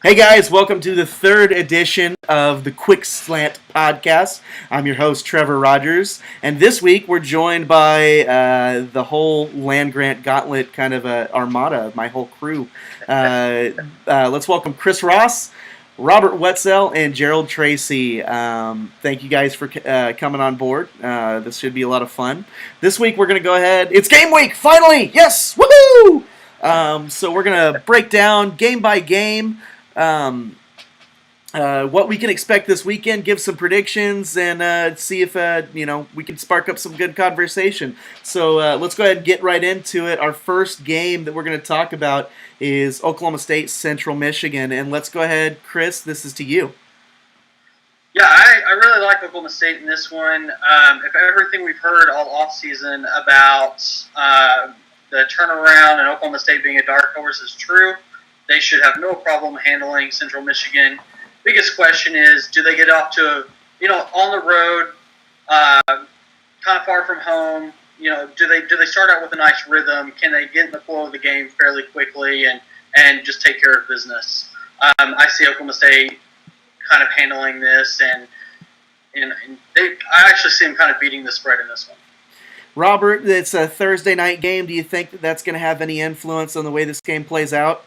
Hey guys, welcome to the third edition of the QuickSlant Podcast. I'm your host, Trevor Rogers, and this week we're joined by the whole LandGrant Gauntlet kind of armada, my whole crew. Let's welcome Chris Ross, Robert Whetsell, and Gerald Tracy. Thank you guys for coming on board. This should be a lot of fun. This week we're going to go ahead. It's game week, finally! Yes! Woohoo! So we're going to break down game by game what we can expect this weekend, give some predictions, and see if we can spark up some good conversation. So let's go ahead and get right into it. Our first game that we're going to talk about is Oklahoma State Central Michigan, and let's go ahead, Chris. This is to you. Yeah, I really like Oklahoma State in this one. If everything we've heard all offseason about the turnaround and Oklahoma State being a dark horse is true, they should have no problem handling Central Michigan. Biggest question is, do they get off to, on the road, kind of far from home? Do they start out with a nice rhythm? Can they get in the flow of the game fairly quickly and just take care of business? I see Oklahoma State kind of handling this, and I actually see them kind of beating the spread in this one. Robert, it's a Thursday night game. Do you think that that's going to have any influence on the way this game plays out?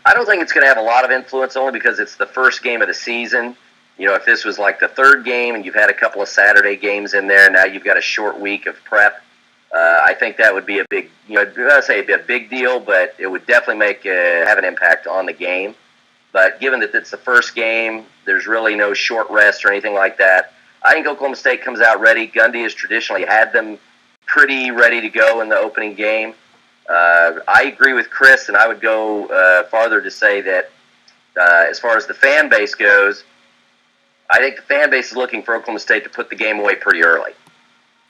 I don't think it's going to have a lot of influence, only because it's the first game of the season. If this was like the third game and you've had a couple of Saturday games in there, now you've got a short week of prep. I think that would be a big, I'd say it'd be a big deal, but it would definitely have an impact on the game. But given that it's the first game, there's really no short rest or anything like that. I think Oklahoma State comes out ready. Gundy has traditionally had them pretty ready to go in the opening game. I agree with Chris, and I would go farther to say that as far as the fan base goes, I think the fan base is looking for Oklahoma State to put the game away pretty early.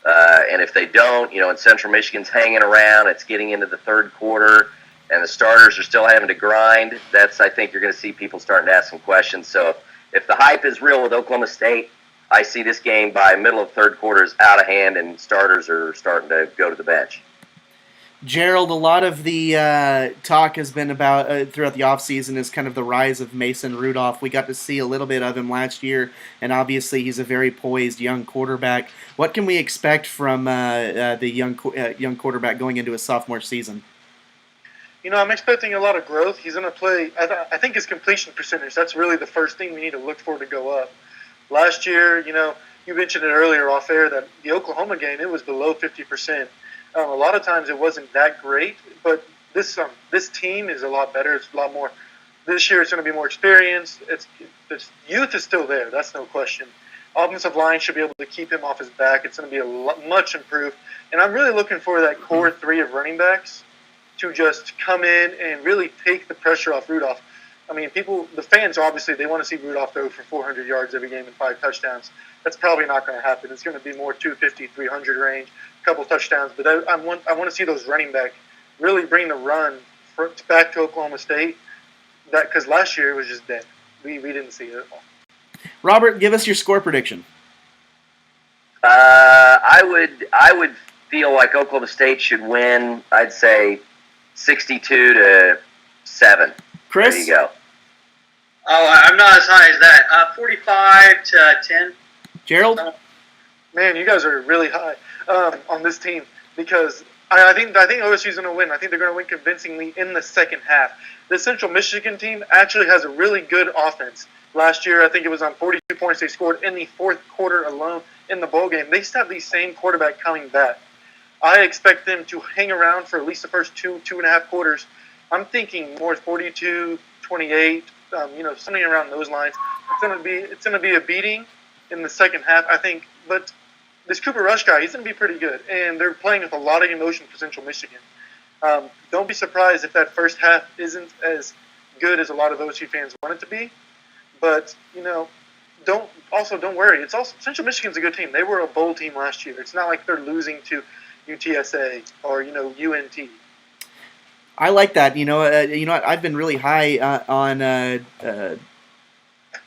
And if they don't, and Central Michigan's hanging around, it's getting into the third quarter, and the starters are still having to grind, I think you're going to see people starting to ask some questions. So if the hype is real with Oklahoma State, I see this game by middle of third quarter is out of hand, and starters are starting to go to the bench. Gerald, a lot of the talk has been about throughout the offseason is kind of the rise of Mason Rudolph. We got to see a little bit of him last year, and obviously he's a very poised young quarterback. What can we expect from the young quarterback going into his sophomore season? I'm expecting a lot of growth. He's going to play, I think his completion percentage, that's really the first thing we need to look for to go up. Last year, you mentioned it earlier off air that the Oklahoma game, it was below 50%. A lot of times it wasn't that great, but this team is a lot better. It's a lot more. This year it's going to be more experienced. The youth is still there. That's no question. Offensive line should be able to keep him off his back. It's going to be much improved. And I'm really looking for that core three of running backs to just come in and really take the pressure off Rudolph. I mean, the fans, obviously, they want to see Rudolph throw for 400 yards every game and 5 touchdowns. That's probably not going to happen. It's going to be more 250, 300 range, a couple touchdowns. But I want to see those running back really bring the run back to Oklahoma State. Because last year it was just dead. We didn't see it at all. Robert, give us your score prediction. I would feel like Oklahoma State should win. I'd say 62-7. Chris? There you go. Oh, I'm not as high as that. 45-10. Gerald? Man, you guys are really high on this team because I think OSU's going to win. I think they're going to win convincingly in the second half. The Central Michigan team actually has a really good offense. Last year, I think it was on 42 points they scored in the fourth quarter alone in the bowl game. They still have the same quarterback coming back. I expect them to hang around for at least the first two and a half quarters. I'm thinking more 42-28, something around those lines. It's going to be a beating in the second half, I think. But this Cooper Rush guy, he's going to be pretty good, and they're playing with a lot of emotion for Central Michigan. Don't be surprised if that first half isn't as good as a lot of OSU fans want it to be. But don't worry. It's also Central Michigan's a good team. They were a bowl team last year. It's not like they're losing to UTSA or UNT. I like that. I've been really high on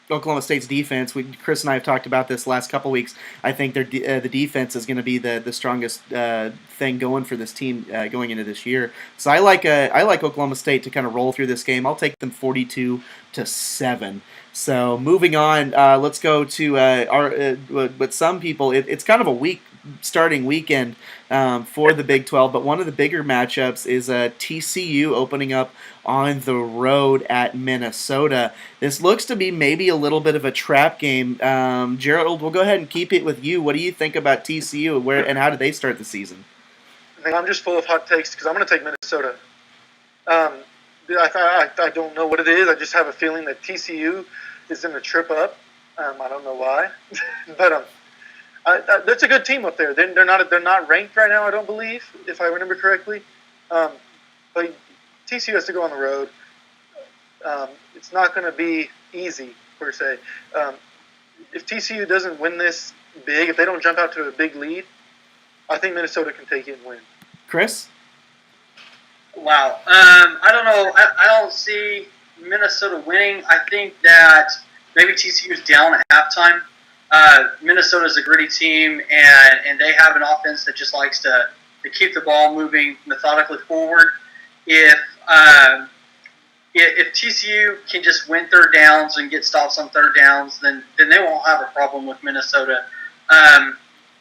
Oklahoma State's defense. Chris and I have talked about this last couple weeks. I think the defense is going to be the strongest thing going for this team going into this year. So I like Oklahoma State to kind of roll through this game. I'll take them 42-7. So moving on, let's go to but some people it's kind of a weak starting weekend for the Big 12, but one of the bigger matchups is TCU opening up on the road at Minnesota. This looks to be maybe a little bit of a trap game. Gerald, we'll go ahead and keep it with you. What do you think about TCU, and how did they start the season? I'm just full of hot takes because I'm going to take Minnesota. I don't know what it is. I just have a feeling that TCU is going to trip up. I don't know why, but that's a good team up there. They're not ranked right now, I don't believe, if I remember correctly. But TCU has to go on the road. It's not going to be easy, per se. If TCU doesn't win this big, if they don't jump out to a big lead, I think Minnesota can take it and win. Chris? Wow. I don't know. I don't see Minnesota winning. I think that maybe TCU is down at halftime. Minnesota is a gritty team, and they have an offense that just likes to keep the ball moving methodically forward. If TCU can just win third downs and get stops on third downs, then they won't have a problem with Minnesota.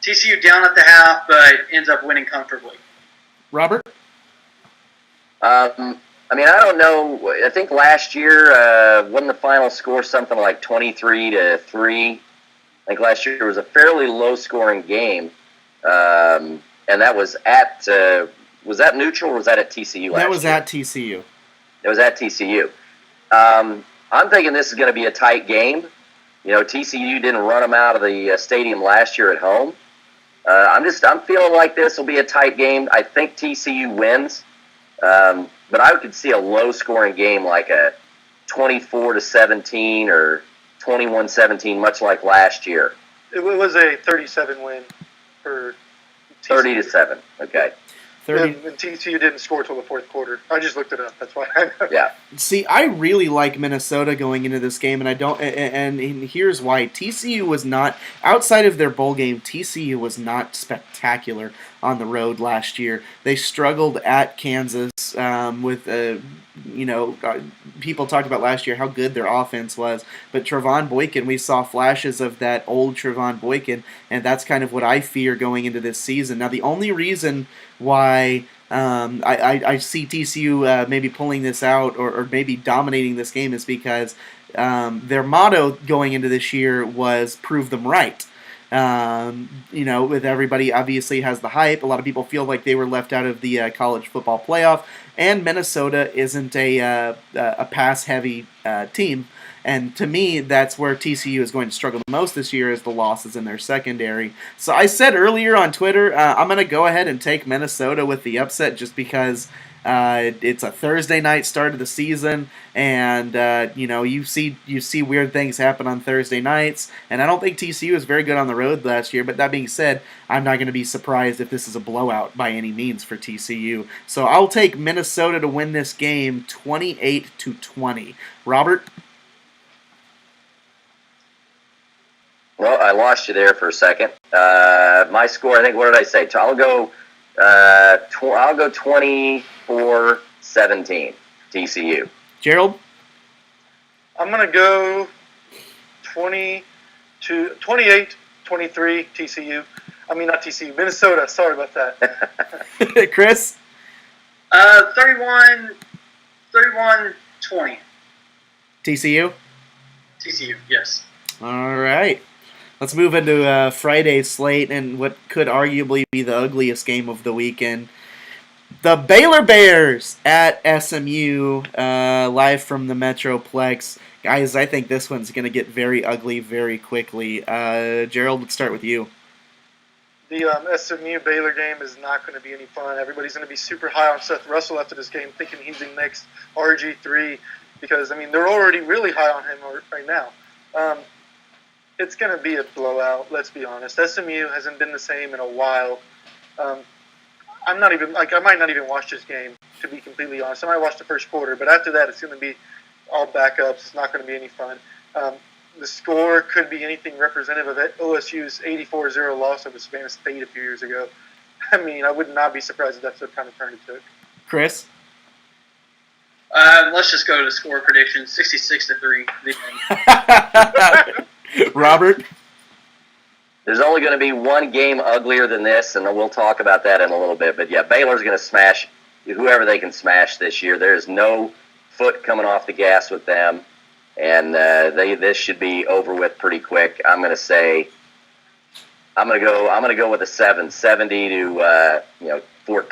TCU down at the half, but ends up winning comfortably. Robert? I don't know. I think last year, wasn't the final score something like 23-3? I think last year was a fairly low-scoring game, and that was at was that neutral or was that at TCU last year? That was at TCU. It was at TCU. I'm thinking this is going to be a tight game. You know, TCU didn't run them out of the stadium last year at home. I'm feeling like this will be a tight game. I think TCU wins, but I could see a low-scoring game like a 24-17 or 21-17, much like last year. It was a 37 win for TCU. 30-7. Okay. 30. And TCU didn't score till the fourth quarter. I just looked it up. That's why. I know. Yeah. See, I really like Minnesota going into this game, and I don't. And here's why: TCU was not outside of their bowl game. TCU was not spectacular on the road last year. They struggled at Kansas with people talked about last year how good their offense was, but Trevon Boykin, we saw flashes of that old Trevon Boykin, and that's kind of what I fear going into this season. Now, the only reason why I see TCU maybe pulling this out or maybe dominating this game is because their motto going into this year was prove them right. With everybody obviously has the hype. A lot of people feel like they were left out of the college football playoff, and Minnesota isn't a pass-heavy team. And to me, that's where TCU is going to struggle the most this year is the losses in their secondary. So I said earlier on Twitter, I'm going to go ahead and take Minnesota with the upset just because it's a Thursday night start of the season, and you see weird things happen on Thursday nights. And I don't think TCU was very good on the road last year. But that being said, I'm not going to be surprised if this is a blowout by any means for TCU. So I'll take Minnesota to win this game 28-20. Robert? Well, I lost you there for a second. My score, I think, what did I say? I'll go 24-17 TCU. Gerald? I'm going to go 28-23 TCU. I mean, not TCU, Minnesota. Sorry about that. Chris? 31-20. TCU? TCU, yes. All right. Let's move into Friday's slate and what could arguably be the ugliest game of the weekend. The Baylor Bears at SMU, live from the Metroplex. Guys, I think this one's going to get very ugly very quickly. Gerald, let's start with you. The SMU Baylor game is not going to be any fun. Everybody's going to be super high on Seth Russell after this game, thinking he's the next RG3 because, they're already really high on him right now. It's going to be a blowout, let's be honest. SMU hasn't been the same in a while. I might not even watch this game, to be completely honest. I might watch the first quarter, but after that, it's going to be all backups. It's not going to be any fun. the score could be anything representative of OSU's 84-0 loss over Savannah State a few years ago. I mean, I would not be surprised if that's the kind of turn it took. Chris? Let's just go to score prediction, 66-3. Robert? There's only going to be one game uglier than this, and we'll talk about that in a little bit. But, yeah, Baylor's going to smash whoever they can smash this year. There's no foot coming off the gas with them, and this should be over with pretty quick. I'm going to go with a 70 to 14.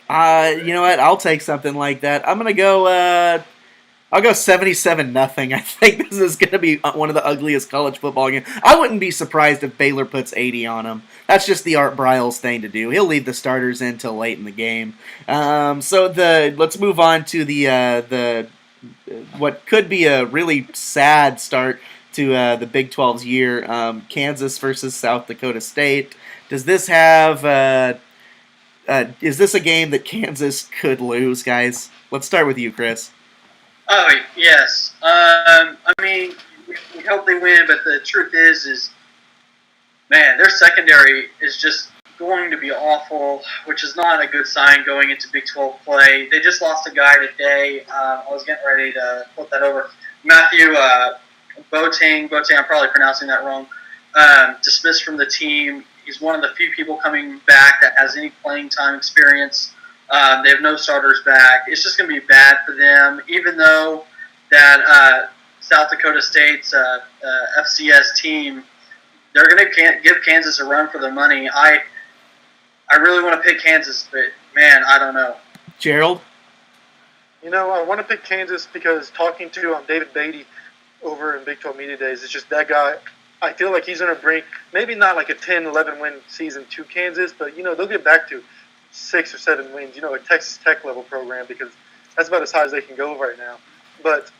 You know what? I'll take something like that. I'm going to go I'll go 77-0. I think this is going to be one of the ugliest college football games. I wouldn't be surprised if Baylor puts 80 on them. That's just the Art Briles thing to do. He'll leave the starters in till late in the game. Let's move on to the what could be a really sad start to the Big 12's year. Kansas versus South Dakota State. Does this have? Is this a game that Kansas could lose, guys? Let's start with you, Chris. Oh, yes. I mean, we hope they win, but the truth is, man, their secondary is just going to be awful, which is not a good sign going into Big 12 play. They just lost a guy today. I was getting ready to flip that over. Matthew Boateng, I'm probably pronouncing that wrong, dismissed from the team. He's one of the few people coming back that has any playing time experience. They have no starters back. It's just going to be bad for them, even though that South Dakota State's FCS team, they're going to give Kansas a run for their money. I really want to pick Kansas, but, man, I don't know. Gerald? I want to pick Kansas because talking to David Beatty over in Big 12 Media Days, it's just that guy. I feel like he's going to bring maybe not like a 10, 11 win season to Kansas, but, they'll get back to 6 or 7 wins, a Texas Tech level program, because that's about as high as they can go right now. But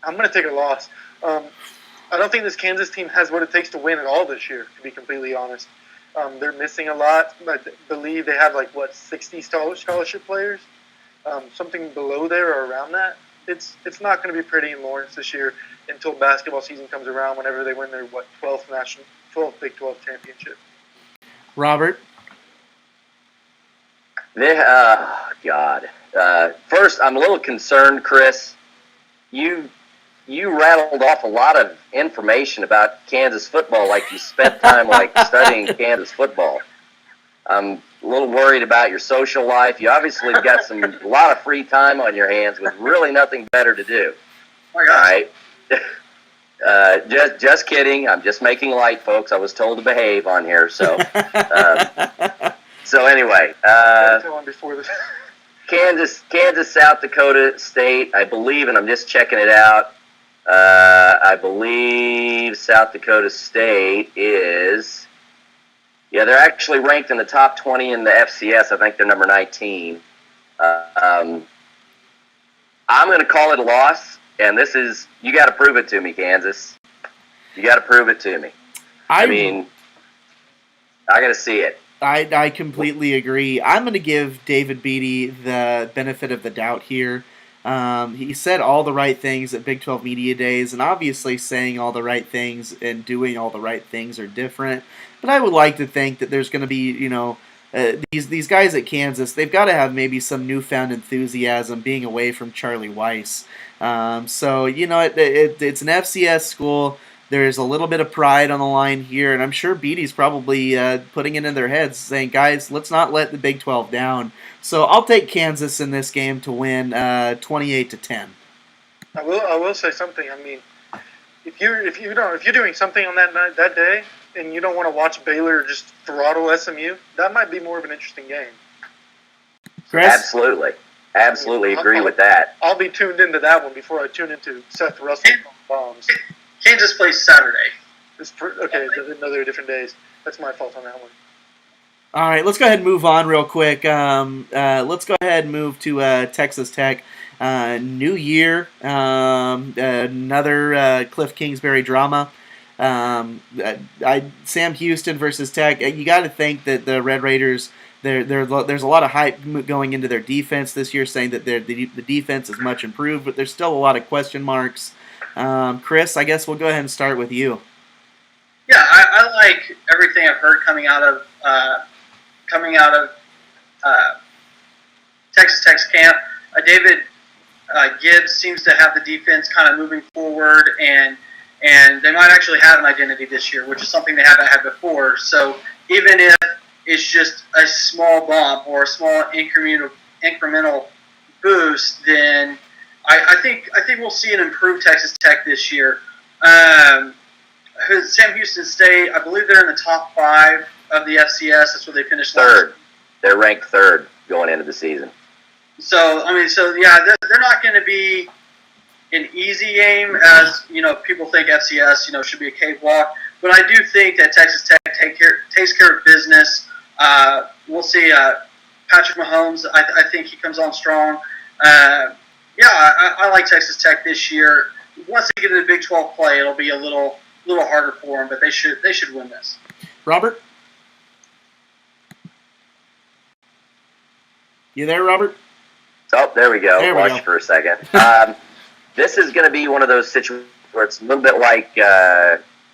I'm going to take a loss. I don't think this Kansas team has what it takes to win at all this year, to be completely honest. They're missing a lot. I believe they have 60 scholarship players, something below there or around that. It's not going to be pretty in Lawrence this year until basketball season comes around, whenever they win their 12th Big 12 championship. Robert? God. First, I'm a little concerned, Chris. You rattled off a lot of information about Kansas football, like you spent time studying Kansas football. I'm a little worried about your social life. You obviously have got a lot of free time on your hands with really nothing better to do. Oh, yeah. All right. Just kidding. I'm just making light, folks. I was told to behave on here, so. So anyway, Kansas, South Dakota State, I believe, and I'm just checking it out. I believe South Dakota State is, they're actually ranked in the top 20 in the FCS. I think they're number 19. I'm going to call it a loss, and this is, you got to prove it to me, Kansas. You got to prove it to me. I mean, I got to see it. I completely agree. I'm going to give David Beatty the benefit of the doubt here. He said all the right things at Big 12 Media Days, and obviously saying all the right things and doing all the right things are different. But I would like to think that there's going to be, these guys at Kansas, they've got to have maybe some newfound enthusiasm being away from Charlie Weiss. It's an FCS school. There's a little bit of pride on the line here, and I'm sure Beatty's probably putting it in their heads, saying, guys, let's not let the Big 12 down. So I'll take Kansas in this game to win 28-10. I will say something. I mean, if you're doing something on that day, and you don't want to watch Baylor just throttle SMU, that might be more of an interesting game. Chris? Absolutely agree with that. I'll be tuned into that one before I tune into Seth Russell bombs. Kansas plays Saturday. Okay, I didn't know there were different days. That's my fault on that one. All right, let's go ahead and move on real quick. Let's go ahead and move to Texas Tech. New year, another Cliff Kingsbury drama. Sam Houston versus Tech. You got to think that the Red Raiders, there's a lot of hype going into their defense this year, saying that the defense is much improved, but there's still a lot of question marks. Chris, I guess we'll go ahead and start with you. Yeah, I like everything I've heard coming out of Texas Tech's camp. David Gibbs seems to have the defense kind of moving forward, and they might actually have an identity this year, which is something they haven't had before. So even if it's just a small bump or a small incremental boost, then I think we'll see an improved Texas Tech this year. Sam Houston State, I believe they're in the top 5 of the FCS. That's where they finished third. They're ranked 3rd going into the season. So they're not going to be an easy game, as people think FCS should be a cakewalk. But I do think that Texas Tech takes care of business. We'll see. Patrick Mahomes, I think he comes on strong. I like Texas Tech this year. Once they get into the Big 12 play, it'll be a little harder for them, but they should win this. Robert? You there, Robert? Oh, there we go. There we Watch go. for a second. This is going to be one of those situations where it's a little bit like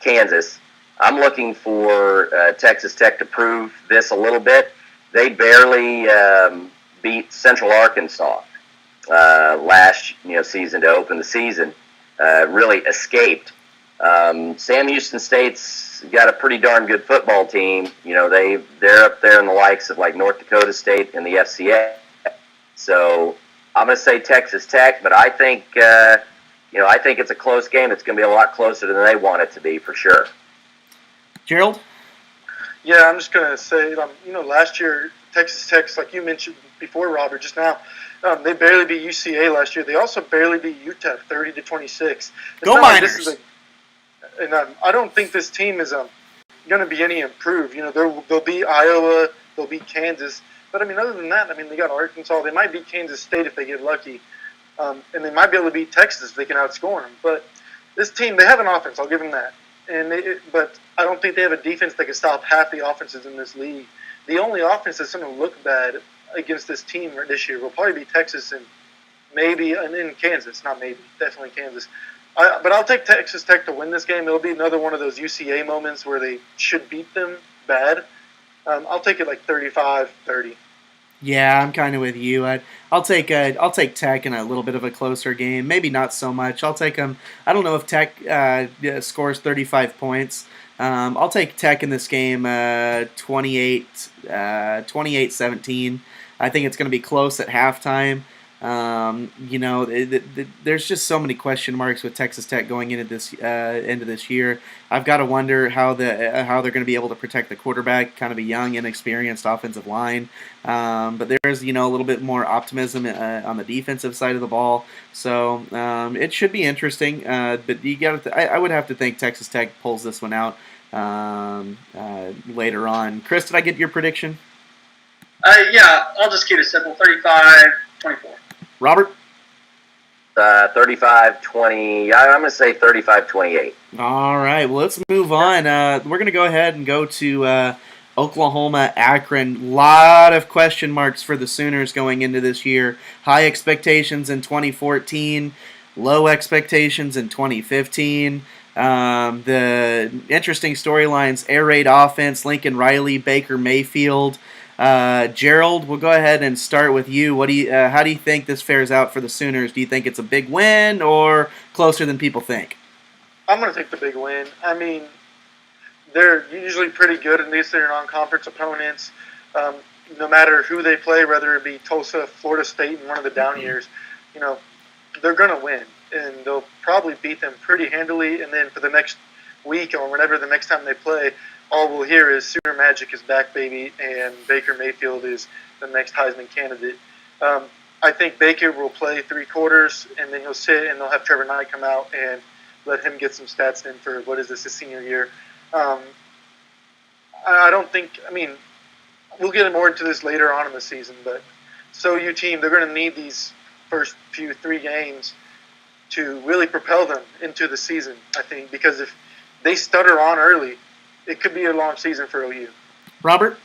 Kansas. I'm looking for Texas Tech to prove this a little bit. They barely beat Central Arkansas last season to open the season. Really escaped. Sam Houston State's got a pretty darn good football team. They're up there in the likes of like North Dakota State and the FCS. So I'm going to say Texas Tech, but I think it's a close game. It's going to be a lot closer than they want it to be for sure. Gerald? Yeah, I'm just going to say, last year, Texas Tech, like you mentioned before, Robert, just now, they barely beat UCA last year. They also barely beat UTEP 30-26. Go Miners! I don't think this team is going to be any improved. They'll beat Iowa, they'll beat Kansas. But, other than that, they got Arkansas. They might beat Kansas State if they get lucky. And they might be able to beat Texas if they can outscore them. But this team, they have an offense. I'll give them that. But I don't think they have a defense that can stop half the offenses in this league. The only offense that's going to look bad against this team this year will probably be Texas and in Kansas. Not maybe, definitely Kansas. But I'll take Texas Tech to win this game. It'll be another one of those UCA moments where they should beat them bad. I'll take it like 35-30. Yeah, I'm kind of with you. I'll take Tech in a little bit of a closer game. Maybe not so much. I'll take them. I don't know if Tech scores 35 points. I'll take Tech in this game 28-17. I think it's going to be close at halftime. There's just so many question marks with Texas Tech going into this year. I've got to wonder how they're going to be able to protect the quarterback, kind of a young, inexperienced offensive line. But there's a little bit more optimism on the defensive side of the ball. So it should be interesting. But I would have to think Texas Tech pulls this one out later on. Chris, did I get your prediction? I'll just keep it simple. 35-24. Robert? 35-20. I'm going to say 35-28. All right. Well, let's move on. We're going to go ahead and go to Oklahoma, Akron. Lot of question marks for the Sooners going into this year. High expectations in 2014, low expectations in 2015. The interesting storylines: air raid offense, Lincoln Riley, Baker Mayfield. Gerald, we'll go ahead and start with you. How do you think this fares out for the Sooners? Do you think it's a big win or closer than people think? I'm going to take the big win. They're usually pretty good, at least they're non-conference opponents. No matter who they play, whether it be Tulsa, Florida State, in one of the down years, they're going to win. And they'll probably beat them pretty handily. And then for the next week or whenever the next time they play, all we'll hear is Sooner Magic is back, baby, and Baker Mayfield is the next Heisman candidate. I think Baker will play 3 quarters, and then he'll sit, and they'll have Trevor Knight come out and let him get some stats in for, his senior year. I don't think – we'll get more into this later on in the season, but SOU team, they're going to need these first 3 games to really propel them into the season, I think, because if they stutter on early – it could be a long season for OU. Robert?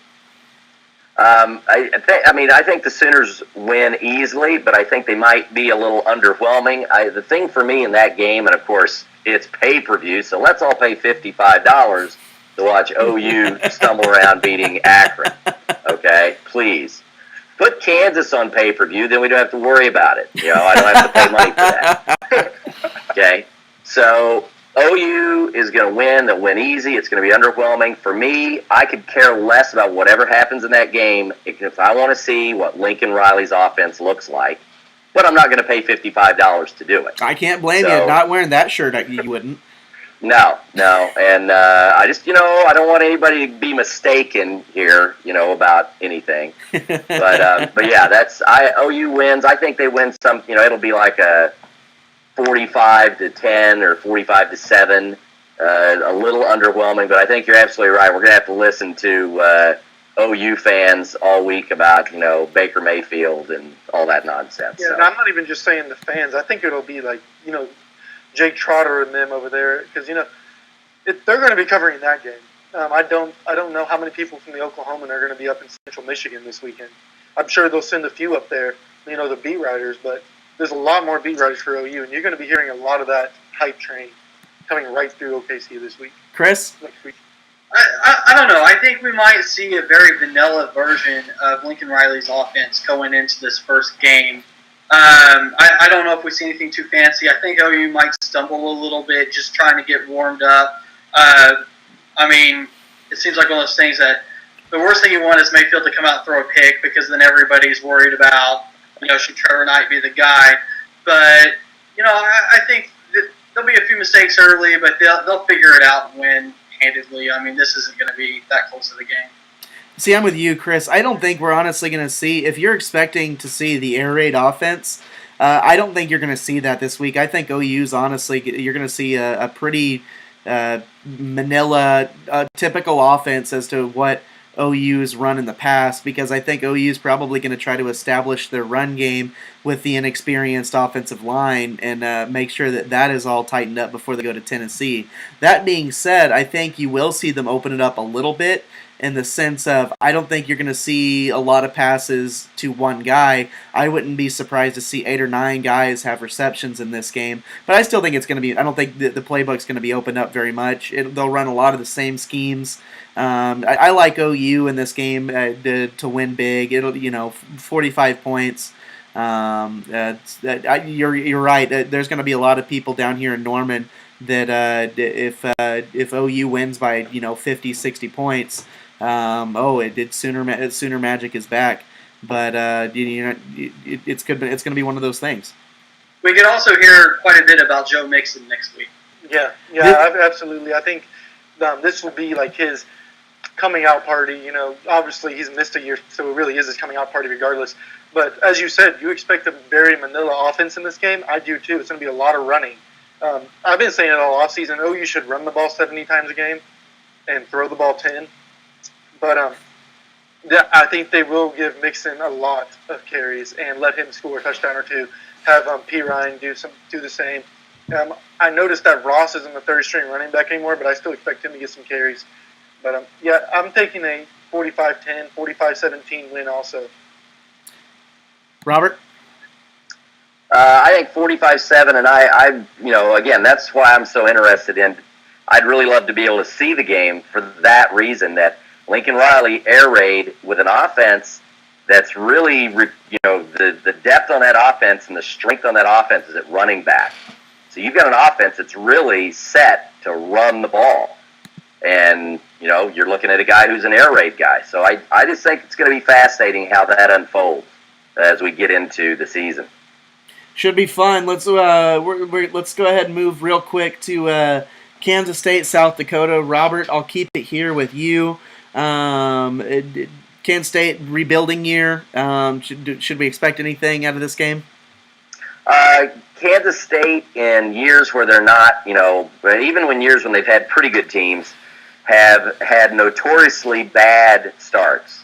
I think the Sooners win easily, but I think they might be a little underwhelming. The thing for me in that game, and of course it's pay-per-view, so let's all pay $55 to watch OU stumble around beating Akron. Okay, please. Put Kansas on pay-per-view, then we don't have to worry about it. I don't have to pay money for that. Okay, so OU is going to win. They'll win easy. It's going to be underwhelming. For me, I could care less about whatever happens in that game if I want to see what Lincoln Riley's offense looks like. But I'm not going to pay $55 to do it. I can't blame you. Not wearing that shirt, you wouldn't. No. And I just, I don't want anybody to be mistaken here, about anything. But yeah, OU wins. I think they win some, it'll be like a 45-10 or 45-7, a little underwhelming, but I think you're absolutely right. We're going to have to listen to OU fans all week about, Baker Mayfield and all that nonsense. Yeah, and I'm not even just saying the fans. I think it'll be like, Jake Trotter and them over there, because, they're going to be covering that game. I don't know how many people from the Oklahoman are going to be up in Central Michigan this weekend. I'm sure they'll send a few up there, the beat writers, but there's a lot more beat writers for OU, and you're going to be hearing a lot of that hype train coming right through OKC this week. Chris? Next week. I don't know. I think we might see a very vanilla version of Lincoln Riley's offense going into this first game. I don't know if we see anything too fancy. I think OU might stumble a little bit just trying to get warmed up. It seems like one of those things that the worst thing you want is Mayfield to come out and throw a pick, because then everybody's worried about, should Trevor Knight be the guy? But, I think that there'll be a few mistakes early, but they'll figure it out and win handedly. This isn't going to be that close to the game. See, I'm with you, Chris. I don't think we're honestly going to see, if you're expecting to see the air raid offense, I don't think you're going to see that this week. I think OU's honestly, you're going to see a pretty Manila typical offense as to what OU's run in the past, because I think OU's probably going to try to establish their run game with the inexperienced offensive line and make sure that is all tightened up before they go to Tennessee. That being said, I think you will see them open it up a little bit, in the sense of, I don't think you're going to see a lot of passes to one guy. I wouldn't be surprised to see 8 or 9 guys have receptions in this game. But I still think it's going to be, I don't think the playbook's going to be opened up very much. They'll run a lot of the same schemes. I like OU in this game to win big. 45 points. You're right. There's going to be a lot of people down here in Norman that if OU wins by 50, 60 points, Sooner Magic is back. But it's going to be one of those things. We could also hear quite a bit about Joe Mixon next week. Yeah, absolutely. I think this will be like his coming out party. Obviously he's missed a year, so it really is his coming out party regardless. But as you said, you expect a very Manila offense in this game. I do too. It's going to be a lot of running. I've been saying it all offseason. OU should run the ball 70 times a game and throw the ball 10. But I think they will give Mixon a lot of carries and let him score a touchdown or two. Have P. Ryan do the same. I noticed that Ross isn't the third string running back anymore, but I still expect him to get some carries. But I'm taking a 45-10, 45-17 win also. Robert? I think 45-7, and I again, that's why I'm so interested in. I'd really love to be able to see the game for that reason, that Lincoln Riley air raid with an offense that's really, the depth on that offense and the strength on that offense is at running back. So you've got an offense that's really set to run the ball. And, you're looking at a guy who's an air raid guy. So I just think it's going to be fascinating how that unfolds as we get into the season. Should be fun. Let's go ahead and move real quick to Kansas State, South Dakota. Robert, I'll keep it here with you. Kansas State rebuilding year. Should we expect anything out of this game? Kansas State, in years where they're not, even when years when they've had pretty good teams, have had notoriously bad starts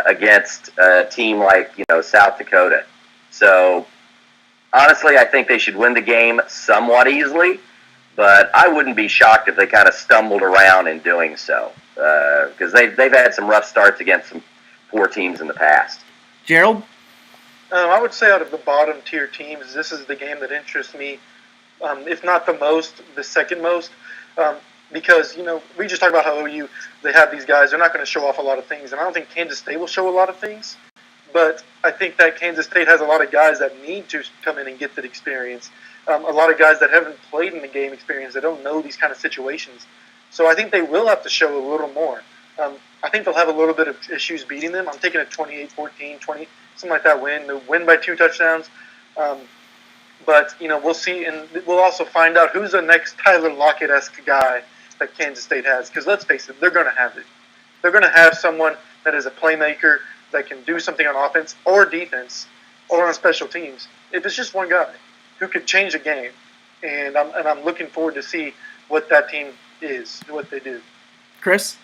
against a team like South Dakota. So honestly, I think they should win the game somewhat easily, but I wouldn't be shocked if they kind of stumbled around in doing so, because they've had some rough starts against some 4 teams in the past. Gerald? I would say out of the bottom tier teams, this is the game that interests me, if not the most, the second most. Because, we just talked about how OU, they have these guys. They're not going to show off a lot of things. And I don't think Kansas State will show a lot of things. But I think that Kansas State has a lot of guys that need to come in and get that experience. A lot of guys that haven't played in the game experience, that don't know these kind of situations. So I think they will have to show a little more. I think they'll have a little bit of issues beating them. I'm taking a 28-14, 20, something like that win. They'll win by 2 touchdowns. But, we'll see. And we'll also find out who's the next Tyler Lockett-esque guy that Kansas State has. Because let's face it, they're going to have it. They're going to have someone that is a playmaker that can do something on offense or defense or on special teams. If it's just one guy who could change a game. And I'm looking forward to see what that team is, what they do. Chris?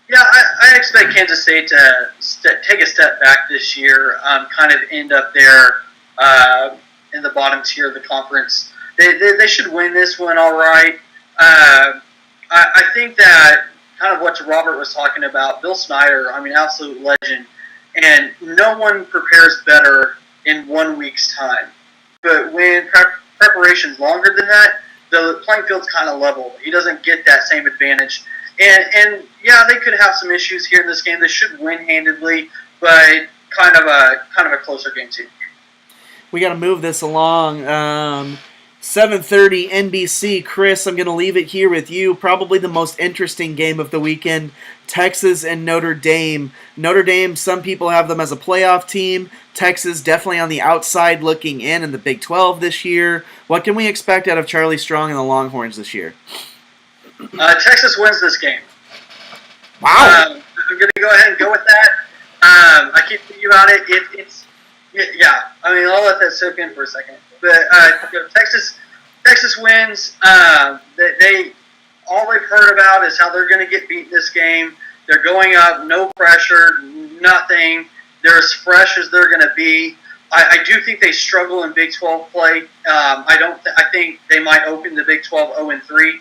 Yeah, I expect Kansas State to take a step back this year, kind of end up there in the bottom tier of the conference. They should win this one all right. I think that kind of what Robert was talking about, Bill Snyder, absolute legend, and no one prepares better in 1 week's time. But when preparation's longer than that, the playing field's kind of level. He doesn't get that same advantage. And yeah, they could have some issues here in this game. They should win handedly, but kind of a closer game too. We got to move this along. 7:30 NBC. Chris, I'm going to leave it here with you. Probably the most interesting game of the weekend, Texas and Notre Dame. Notre Dame, some people have them as a playoff team. Texas definitely on the outside looking in the Big 12 this year. What can we expect out of Charlie Strong and the Longhorns this year? Texas wins this game. Wow. I'm going to go ahead and go with that. I keep thinking about it. I'll let that soak in for a second. But Texas wins. They all they've heard about is how they're going to get beat this game. They're going up, no pressure, nothing. They're as fresh as they're going to be. I do think they struggle in Big 12 play. I think they might open the Big 12 0-3,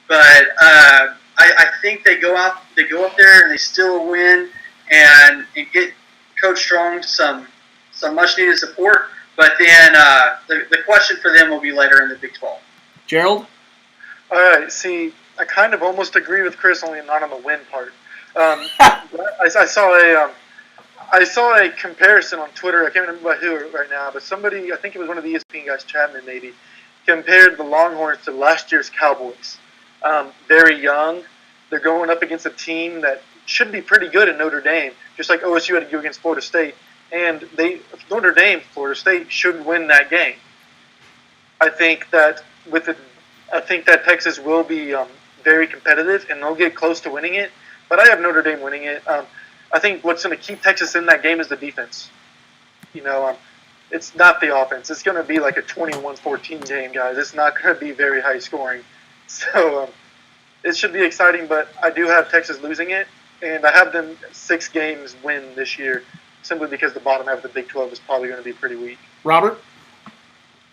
but I think they go up there and they still win and get Coach Strong some much needed support. But then the question for them will be later in the Big 12. Gerald? All right. See, I kind of almost agree with Chris, only not on the win part. I saw a comparison on Twitter. I can't remember who right now, but somebody, I think it was one of the ESPN guys, Chapman maybe, compared the Longhorns to last year's Cowboys. Very young. They're going up against a team that should be pretty good in Notre Dame, just like OSU had to do against Florida State. And Notre Dame, Florida State should win that game. I think that Texas will be very competitive and they'll get close to winning it. But I have Notre Dame winning it. I think what's going to keep Texas in that game is the defense. It's not the offense. It's going to be like a 21-14 game, guys. It's not going to be very high scoring. So it should be exciting. But I do have Texas losing it, and I have them 6 games win this year, simply because the bottom half of the Big 12 is probably going to be pretty weak. Robert?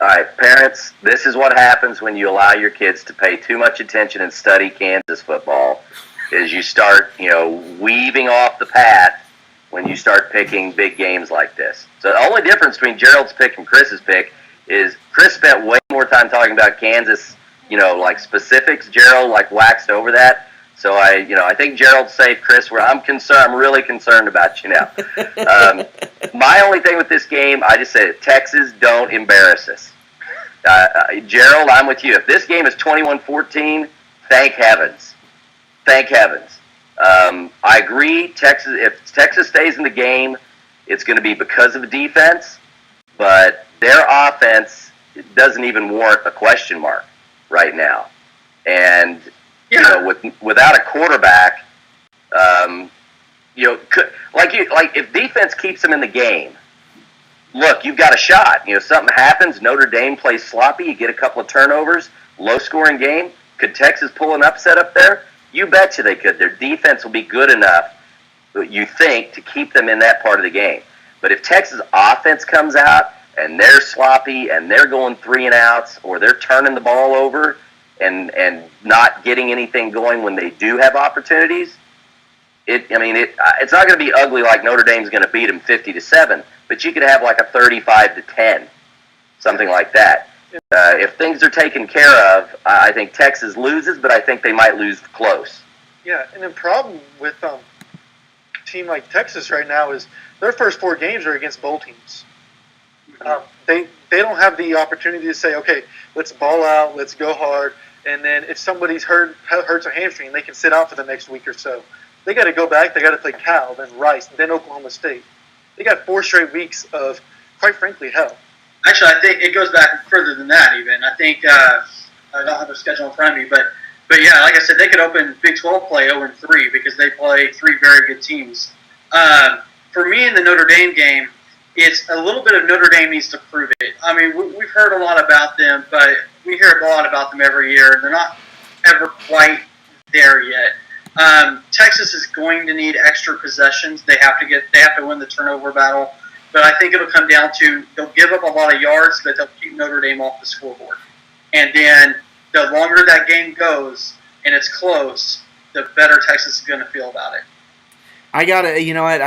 All right, parents, this is what happens when you allow your kids to pay too much attention and study Kansas football, is you start, weaving off the path when you start picking big games like this. So the only difference between Gerald's pick and Chris's pick is Chris spent way more time talking about Kansas, like specifics. Gerald, waxed over that. So I think Gerald's safe, Chris. I'm really concerned about you now. My only thing with this game, I just say, Texas, don't embarrass us. Gerald, I'm with you. If this game is 21-14, thank heavens. Thank heavens. I agree. If Texas stays in the game, it's going to be because of the defense. But their offense doesn't even warrant a question mark right now. And without a quarterback, if defense keeps them in the game, look, you've got a shot. Something happens, Notre Dame plays sloppy, you get a couple of turnovers, low-scoring game. Could Texas pull an upset up there? You betcha they could. Their defense will be good enough, you think, to keep them in that part of the game. But if Texas offense comes out and they're sloppy and they're going 3-and-outs or they're turning the ball over and not getting anything going when they do have opportunities, It's not going to be ugly like Notre Dame's going to beat them 50-7, but you could have like a 35-10, something like that. If things are taken care of, I think Texas loses, but I think they might lose close. Yeah, and the problem with a team like Texas right now is their first 4 games are against bowl teams. They don't have the opportunity to say, okay, let's ball out, let's go hard, and then if somebody's hurts a hamstring, they can sit out for the next week or so. They got to go back. They got to play Cal, then Rice, then Oklahoma State. They got 4 straight weeks of, quite frankly, hell. Actually, I think it goes back further than that. Even I think I don't have their schedule in front of me, but yeah, like I said, they could open Big 12 play 0-3 because they play 3 very good teams. For me, in the Notre Dame game, it's a little bit of Notre Dame needs to prove it. I mean, we've heard a lot about them, but we hear a lot about them every year, and they're not ever quite there yet. Texas is going to need extra possessions. They have to win the turnover battle. But I think it'll come down to they'll give up a lot of yards, but they'll keep Notre Dame off the scoreboard. And then the longer that game goes and it's close, the better Texas is going to feel about it. I gotta, you know what,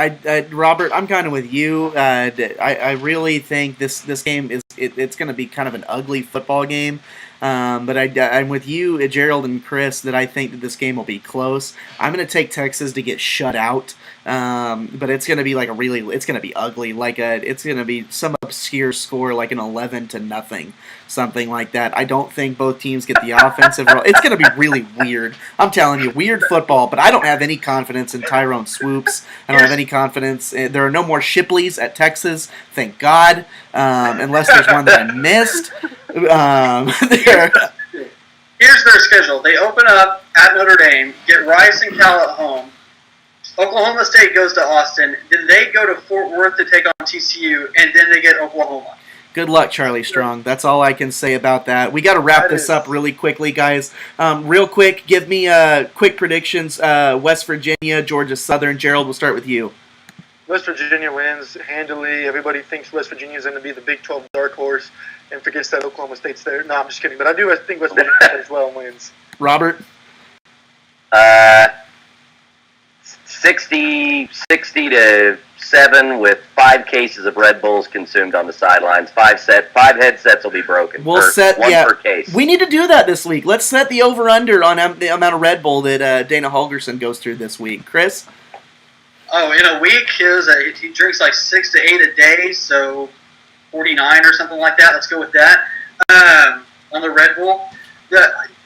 Robert, I'm kind of with you. I really think this game it's going to be kind of an ugly football game. But I'm with you, Gerald and Chris, that I think that this game will be close. I'm going to take Texas to get shut out. But it's going to be it's going to be ugly. It's going to be some obscure score, like an 11-0, something like that. I don't think both teams get the offensive role. It's going to be really weird. I'm telling you, weird football, but I don't have any confidence in Tyrone Swoops. I don't have any confidence. There are no more Shipleys at Texas, thank God, unless there's one that I missed. Here's their schedule. They open up at Notre Dame, get Rice and Cal at home. Oklahoma State goes to Austin. Then they go to Fort Worth to take on TCU, and then they get Oklahoma. Good luck, Charlie Strong. That's all I can say about that. We got to wrap this up really quickly, guys. Real quick, give me quick predictions. West Virginia, Georgia Southern. Gerald, we'll start with you. West Virginia wins handily. Everybody thinks West Virginia is going to be the Big 12 dark horse and forgets that Oklahoma State's there. No, I'm just kidding. But I think West Virginia as well wins. Robert? 60-7 with 5 cases of Red Bulls consumed on the sidelines. 5 headsets will be broken. We'll set one per case. We need to do that this week. Let's set the over/under on the amount of Red Bull that Dana Holgerson goes through this week. Chris? Oh, in a week, he drinks like 6 to 8 a day, so 49 or something like that. Let's go with that. On the Red Bull,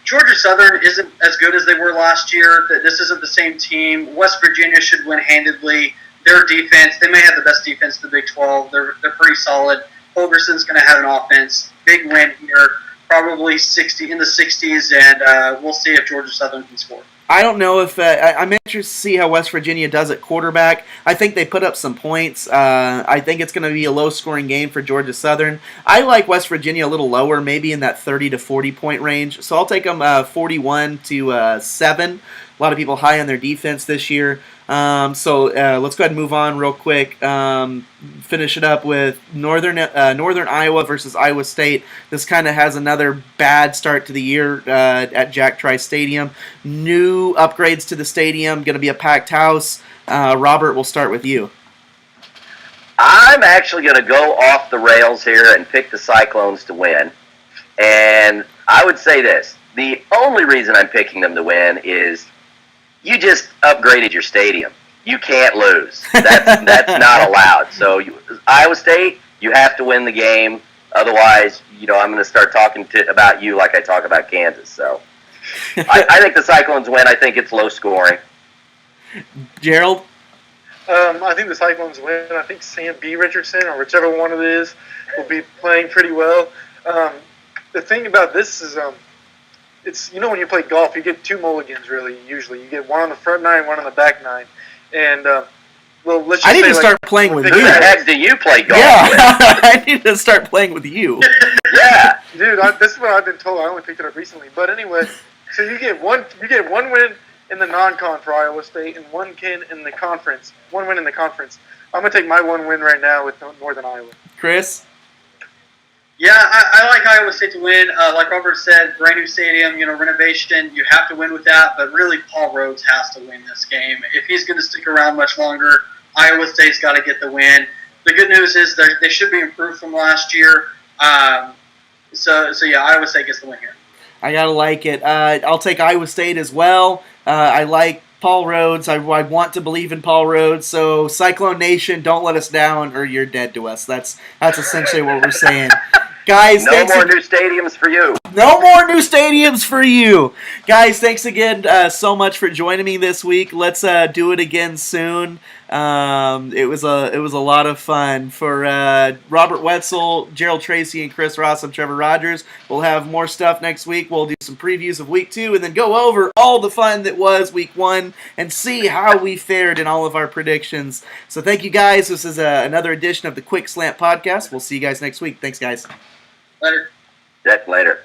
Georgia Southern isn't as good as they were last year. This isn't the same team. West Virginia should win handedly. Their defense, they may have the best defense in the Big 12. They're pretty solid. Holgerson's going to have an offense. Big win here, probably in the 60s, and we'll see if Georgia Southern can score. I don't know if I'm interested to see how West Virginia does at quarterback. I think they put up some points. I think it's going to be a low-scoring game for Georgia Southern. I like West Virginia a little lower, maybe in that 30 to 40-point range. So I'll take them 41-7. A lot of people high on their defense this year. So let's go ahead and move on real quick. Finish it up with Northern Iowa versus Iowa State. This kind of has another bad start to the year at Jack Trice Stadium. New upgrades to the stadium. Going to be a packed house. Robert, we'll start with you. I'm actually going to go off the rails here and pick the Cyclones to win. And I would say this. The only reason I'm picking them to win is you just upgraded your stadium. You can't lose. That's not allowed. So Iowa State, you have to win the game. Otherwise, I'm going to start talking about you like I talk about Kansas. So I think the Cyclones win. I think it's low scoring. Gerald? I think the Cyclones win. I think Sam B. Richardson, or whichever one it is, will be playing pretty well. The thing about this is it's when you play golf, you get 2 mulligans, really, usually. You get one on the front 9, one on the back 9. And, let's just I need to start playing with you. Who the heck do you play golf with? Yeah, I need to start playing with you. Yeah. Dude, this is what I've been told. I only picked it up recently. But anyway, so you get one win in the non-con for Iowa State and 1 win in the conference. 1 win in the conference. I'm going to take my 1 win right now with Northern Iowa. Chris? Yeah, I like Iowa State to win. Like Robert said, brand new stadium, renovation. You have to win with that, but really Paul Rhodes has to win this game. If he's going to stick around much longer, Iowa State's got to get the win. The good news is they should be improved from last year. So yeah, Iowa State gets the win here. I gotta like it. I'll take Iowa State as well. I like Paul Rhodes. I want to believe in Paul Rhodes. So Cyclone Nation, don't let us down, or you're dead to us. That's essentially what we're saying. Guys, no more new stadiums for you. No more new stadiums for you. Guys, thanks again so much for joining me this week. Let's do it again soon. It was a lot of fun. For Robert Whetsell, Gerald Tracy, and Chris Ross, I'm Trevor Rogers. We'll have more stuff next week. We'll do some previews of Week 2 and then go over all the fun that was Week 1 and see how we fared in all of our predictions. So thank you guys. This is another edition of the QuickSlant Podcast. We'll see you guys next week. Thanks, guys. Later. Later.